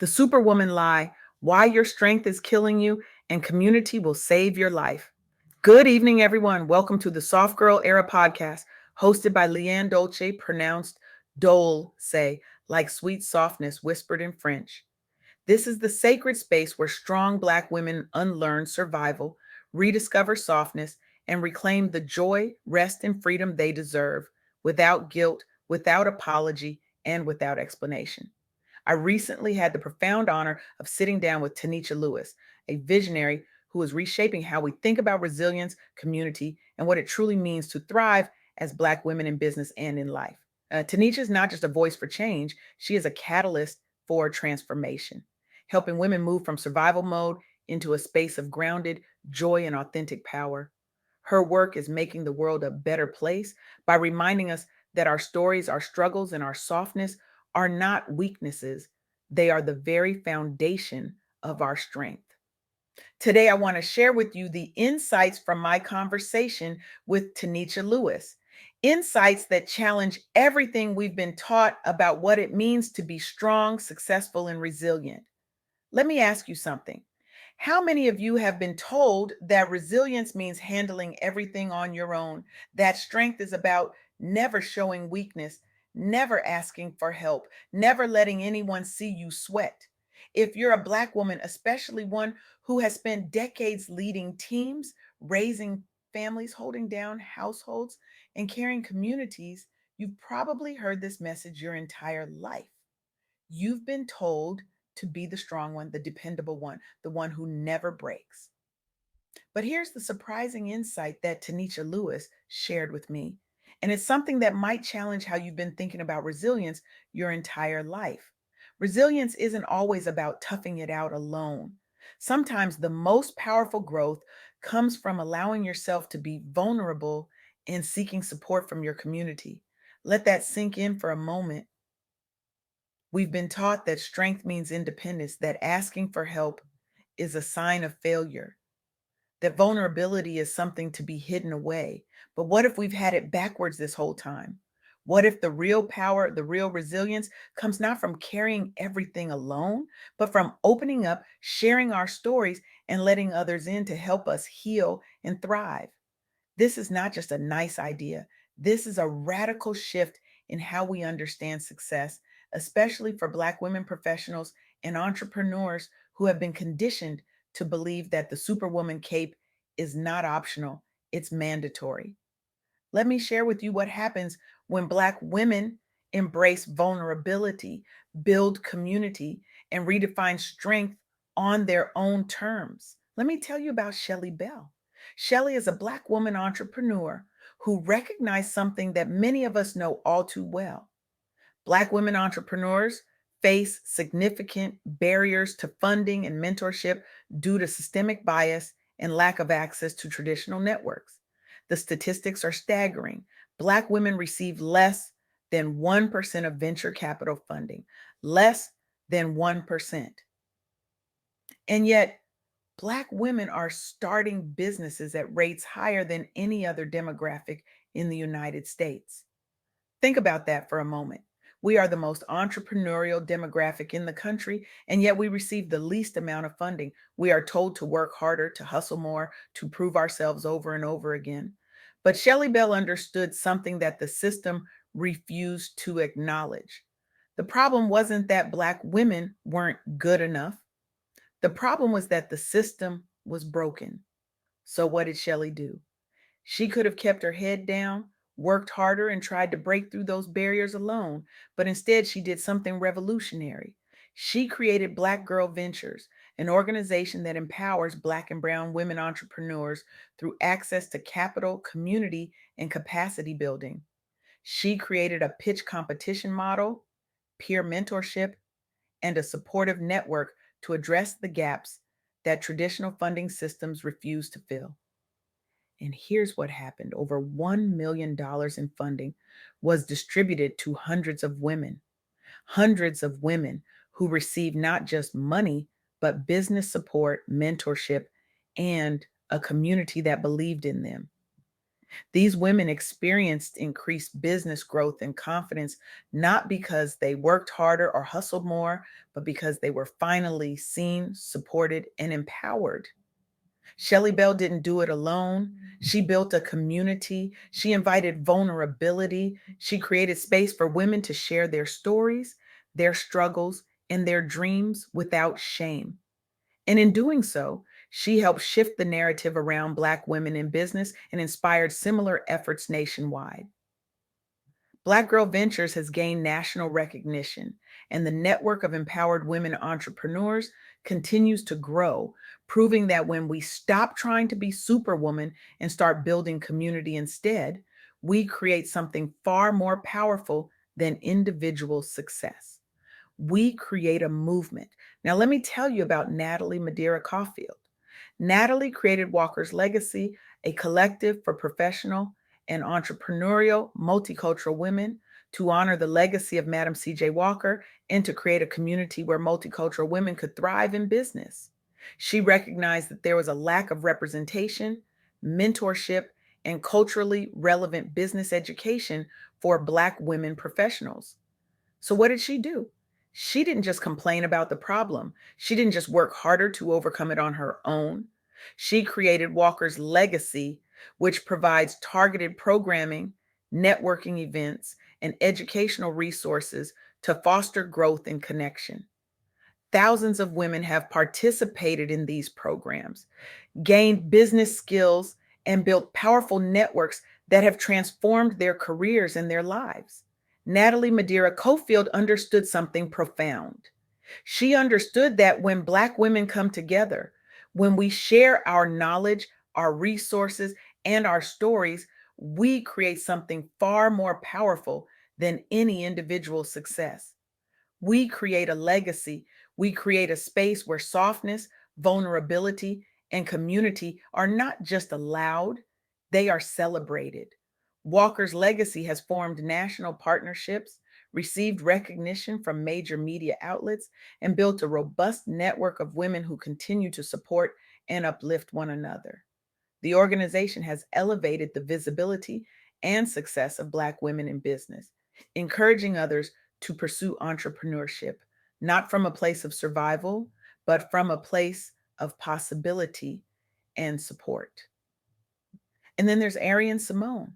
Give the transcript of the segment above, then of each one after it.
The Superwoman Lie, Why Your Strength is Killing You and Community Will Save Your Life. Good evening, everyone. Welcome to the Soft Girl Era podcast, hosted by LeAnne Dolce, pronounced Dole, say, like sweet softness whispered in French. This is the sacred space where strong Black women unlearn survival, rediscover softness, and reclaim the joy, rest, and freedom they deserve without guilt, without apology, and without explanation. I recently had the profound honor of sitting down with Tanicha Lewis, a visionary who is reshaping how we think about resilience, community, and what it truly means to thrive as Black women in business and in life. Tanisha is not just a voice for change, she is a catalyst for transformation, helping women move from survival mode into a space of grounded joy and authentic power. Her work is making the world a better place by reminding us that our stories, our struggles, and our softness are not weaknesses, they are the very foundation of our strength. Today, I want to share with you the insights from my conversation with Tanicha Lewis. Insights that challenge everything we've been taught about what it means to be strong, successful, and resilient. Let me ask you something. How many of you have been told that resilience means handling everything on your own? That strength is about never showing weakness, never asking for help, never letting anyone see you sweat. If you're a Black woman, especially one who has spent decades leading teams, raising families, holding down households, and carrying communities, you've probably heard this message your entire life. You've been told to be the strong one, the dependable one, the one who never breaks. But here's the surprising insight that Tanisha Lewis shared with me. And it's something that might challenge how you've been thinking about resilience your entire life. Resilience isn't always about toughing it out alone. Sometimes the most powerful growth comes from allowing yourself to be vulnerable and seeking support from your community. Let that sink in for a moment. We've been taught that strength means independence, that asking for help is a sign of failure, that vulnerability is something to be hidden away. But what if we've had it backwards this whole time? What if the real power, the real resilience comes not from carrying everything alone, but from opening up, sharing our stories, and letting others in to help us heal and thrive? This is not just a nice idea. This is a radical shift in how we understand success, especially for Black women professionals and entrepreneurs who have been conditioned to believe that the Superwoman cape is not optional, it's mandatory. Let me share with you what happens when Black women embrace vulnerability, build community, and redefine strength on their own terms. Let me tell you about Shelley Bell. Shelley is a Black woman entrepreneur who recognized something that many of us know all too well. Black women entrepreneurs face significant barriers to funding and mentorship due to systemic bias and lack of access to traditional networks. The statistics are staggering. Black women receive less than 1% of venture capital funding, less than 1%. And yet, Black women are starting businesses at rates higher than any other demographic in the United States. Think about that for a moment. We are the most entrepreneurial demographic in the country, and yet we receive the least amount of funding. We are told to work harder, to hustle more, to prove ourselves over and over again. But Shelley Bell understood something that the system refused to acknowledge. The problem wasn't that Black women weren't good enough. The problem was that the system was broken. So, what did Shelley do? She could have kept her head down, worked harder, and tried to break through those barriers alone, but instead she did something revolutionary. She created Black Girl Ventures, an organization that empowers Black and Brown women entrepreneurs through access to capital, community, and capacity building. She created a pitch competition model, peer mentorship, and a supportive network to address the gaps that traditional funding systems refuse to fill. And here's what happened: over $1 million in funding was distributed to hundreds of women who received not just money, but business support, mentorship, and a community that believed in them. These women experienced increased business growth and confidence not because they worked harder or hustled more, but because they were finally seen, supported, and empowered. Shelley Bell didn't do it alone. She built a community. She invited vulnerability. She created space for women to share their stories, their struggles, and their dreams without shame. And in doing so, she helped shift the narrative around Black women in business and inspired similar efforts nationwide. Black Girl Ventures has gained national recognition, and the network of empowered women entrepreneurs continues to grow, proving that when we stop trying to be Superwoman and start building community instead, we create something far more powerful than individual success. We create a movement. Now, let me tell you about Natalie Madeira Caulfield. Natalie created Walker's Legacy, a collective for professional and entrepreneurial multicultural women to honor the legacy of Madam C.J. Walker and to create a community where multicultural women could thrive in business. She recognized that there was a lack of representation, mentorship, and culturally relevant business education for Black women professionals. So, what did she do? She didn't just complain about the problem. She didn't just work harder to overcome it on her own. She created Walker's Legacy, which provides targeted programming, networking events, and educational resources to foster growth and connection. Thousands of women have participated in these programs, gained business skills, and built powerful networks that have transformed their careers and their lives. Natalie Madeira Cofield understood something profound. She understood that when Black women come together, when we share our knowledge, our resources, and our stories, we create something far more powerful than any individual success. We create a legacy. We create a space where softness, vulnerability, and community are not just allowed, they are celebrated. Walker's Legacy has formed national partnerships, received recognition from major media outlets, and built a robust network of women who continue to support and uplift one another. The organization has elevated the visibility and success of Black women in business, encouraging others to pursue entrepreneurship, not from a place of survival, but from a place of possibility and support. And then there's Arian Simone.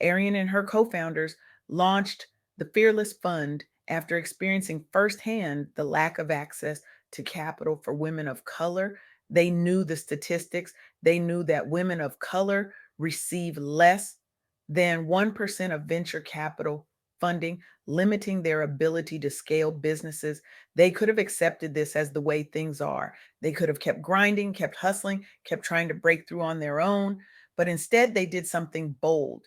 Arian and her co founders launched the Fearless Fund after experiencing firsthand the lack of access to capital for women of color. They knew the statistics, they knew that women of color receive less than 1% of venture capital funding, limiting their ability to scale businesses. They could have accepted this as the way things are. They could have kept grinding, kept hustling, kept trying to break through on their own, but instead they did something bold.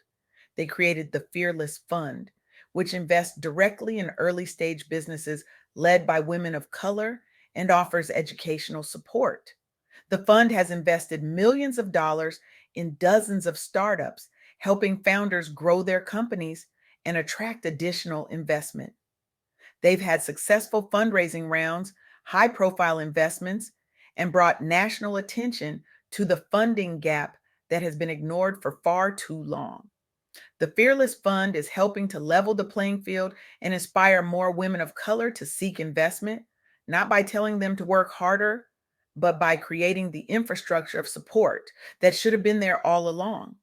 They created the Fearless Fund, which invests directly in early stage businesses led by women of color and offers educational support. The fund has invested millions of dollars in dozens of startups, helping founders grow their companies and attract additional investment. They've had successful fundraising rounds, high profile investments, and brought national attention to the funding gap that has been ignored for far too long. The Fearless Fund is helping to level the playing field and inspire more women of color to seek investment, not by telling them to work harder, but by creating the infrastructure of support that should have been there all along.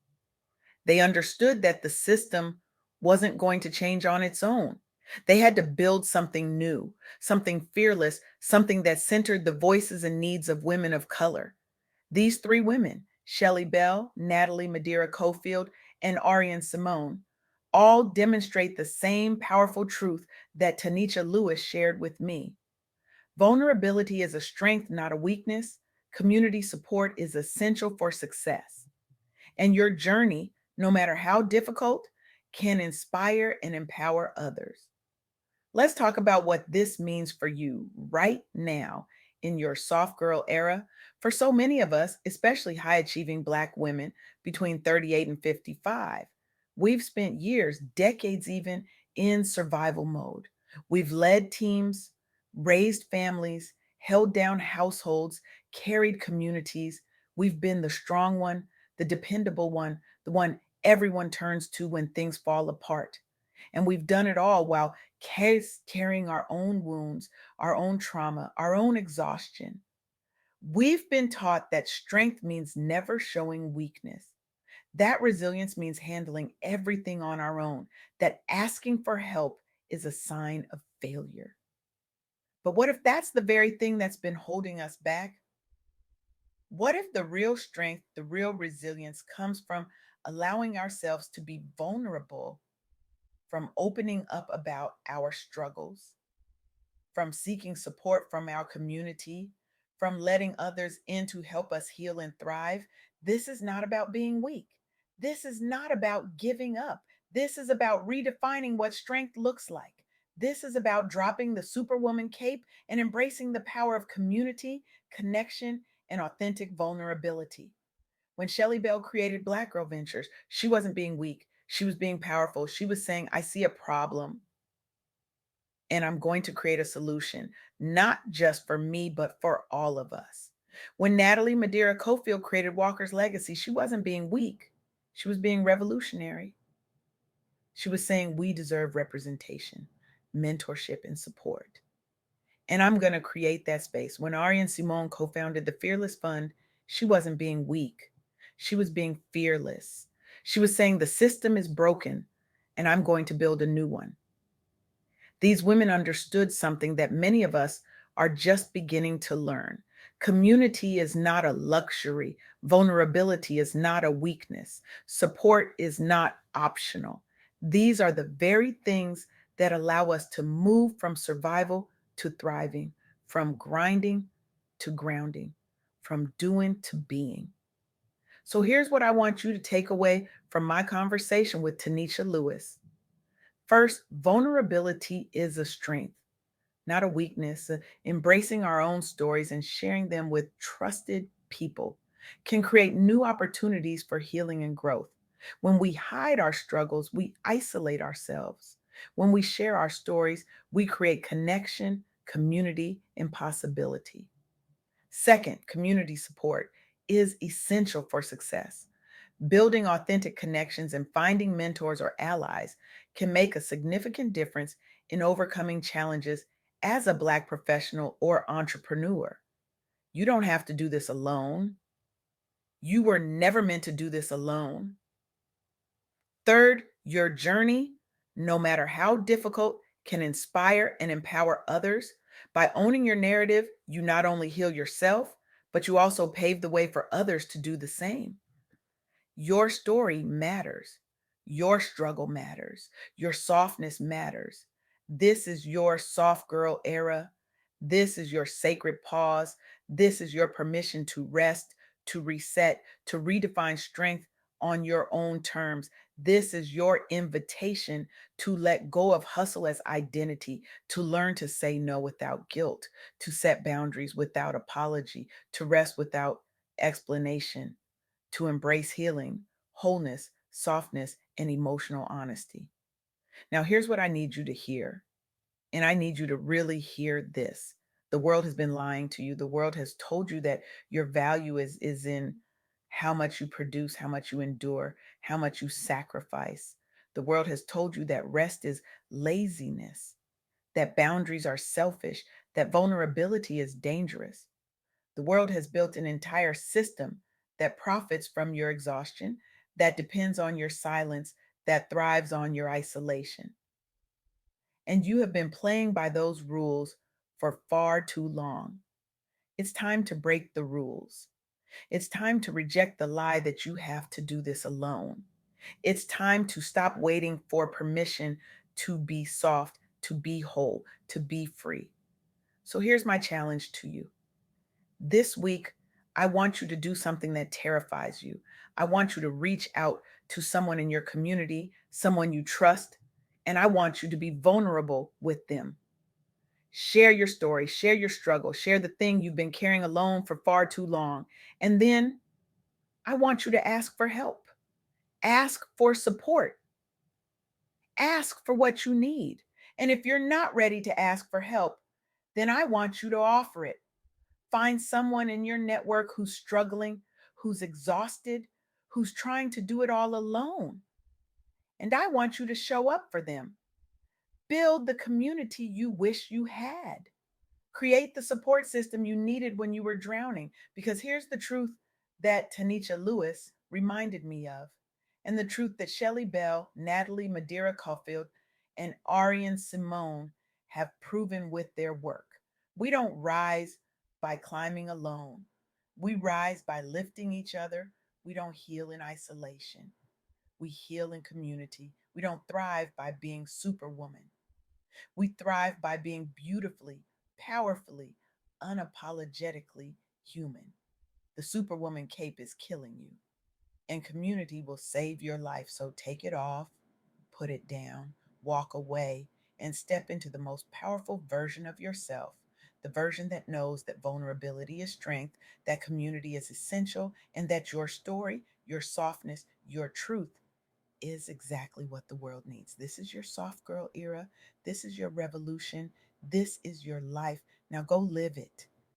They understood that the system wasn't going to change on its own. They had to build something new, something fearless, something that centered the voices and needs of women of color. These three women, Shelley Bell, Natalie Madeira Cofield, and Ariane Simone, all demonstrate the same powerful truth that Tanicha Lewis shared with me. Vulnerability is a strength, not a weakness. Community support is essential for success. And your journey, no matter how difficult, can inspire and empower others. Let's talk about what this means for you right now in your soft girl era. For so many of us, especially high achieving Black women between 38 and 55, we've spent years, decades even, in survival mode. We've led teams, raised families, held down households, carried communities. We've been the strong one, the dependable one, the one everyone turns to when things fall apart. And we've done it all while carrying our own wounds, our own trauma, our own exhaustion. We've been taught that strength means never showing weakness, that resilience means handling everything on our own, that asking for help is a sign of failure. But what if that's the very thing that's been holding us back? What if the real strength, the real resilience comes from allowing ourselves to be vulnerable, from opening up about our struggles, from seeking support from our community, from letting others in to help us heal and thrive? This is not about being weak. This is not about giving up. This is about redefining what strength looks like. This is about dropping the Superwoman cape and embracing the power of community, connection, and authentic vulnerability. When Shelley Bell created Black Girl Ventures, she wasn't being weak. She was being powerful. She was saying, I see a problem and I'm going to create a solution, not just for me, but for all of us. When Natalie Madeira Cofield created Walker's Legacy, she wasn't being weak. She was being revolutionary. She was saying we deserve representation, mentorship, and support. And I'm going to create that space. When Ari and Simone co founded the Fearless Fund, she wasn't being weak. She was being fearless. She was saying the system is broken and I'm going to build a new one. These women understood something that many of us are just beginning to learn. Community is not a luxury. Vulnerability is not a weakness. Support is not optional. These are the very things that allow us to move from survival to thriving, from grinding to grounding, from doing to being. So here's what I want you to take away from my conversation with Tanicha Lewis. First, vulnerability is a strength, not a weakness. Embracing our own stories and sharing them with trusted people can create new opportunities for healing and growth. When we hide our struggles, we isolate ourselves. When we share our stories, we create connection, community, and possibility. Second, community support is essential for success. Building authentic connections and finding mentors or allies can make a significant difference in overcoming challenges as a Black professional or entrepreneur. You don't have to do this alone. You were never meant to do this alone. Third, your journey, no matter how difficult, can inspire and empower others. By owning your narrative, you not only heal yourself, but you also pave the way for others to do the same. Your story matters. Your struggle matters. Your softness matters. This is your soft girl era. This is your sacred pause. This is your permission to rest, to reset, to redefine strength on your own terms. This is your invitation to let go of hustle as identity, to learn to say no without guilt, to set boundaries without apology, to rest without explanation, to embrace healing, wholeness, softness, and emotional honesty. Now, here's what I need you to hear. And I need you to really hear this. The world has been lying to you. The world has told you that your value is in how much you produce, how much you endure, how much you sacrifice. The world has told you that rest is laziness, that boundaries are selfish, that vulnerability is dangerous. The world has built an entire system that profits from your exhaustion, that depends on your silence, that thrives on your isolation. And you have been playing by those rules for far too long. It's time to break the rules. It's time to reject the lie that you have to do this alone. It's time to stop waiting for permission to be soft, to be whole, to be free. So here's my challenge to you. This week, I want you to do something that terrifies you. I want you to reach out to someone in your community, someone you trust, and I want you to be vulnerable with them. Share your story, share your struggle, share the thing you've been carrying alone for far too long. And then I want you to ask for help, ask for support, ask for what you need. And if you're not ready to ask for help, then I want you to offer it. Find someone in your network who's struggling, who's exhausted, who's trying to do it all alone. And I want you to show up for them. Build the community you wish you had. Create the support system you needed when you were drowning. Because here's the truth that Tanicha Lewis reminded me of, and the truth that Shelley Bell, Natalie Madeira Caulfield, and Ariane Simone have proven with their work. We don't rise by climbing alone. We rise by lifting each other. We don't heal in isolation. We heal in community. We don't thrive by being superwoman. We thrive by being beautifully, powerfully, unapologetically human. The superwoman cape is killing you, and community will save your life. So take it off, put it down, walk away, and step into the most powerful version of yourself. The version that knows that vulnerability is strength, that community is essential, and that your story, your softness, your truth is exactly what the world needs. This is your soft girl era. This is your revolution. This is your life. Now go live it.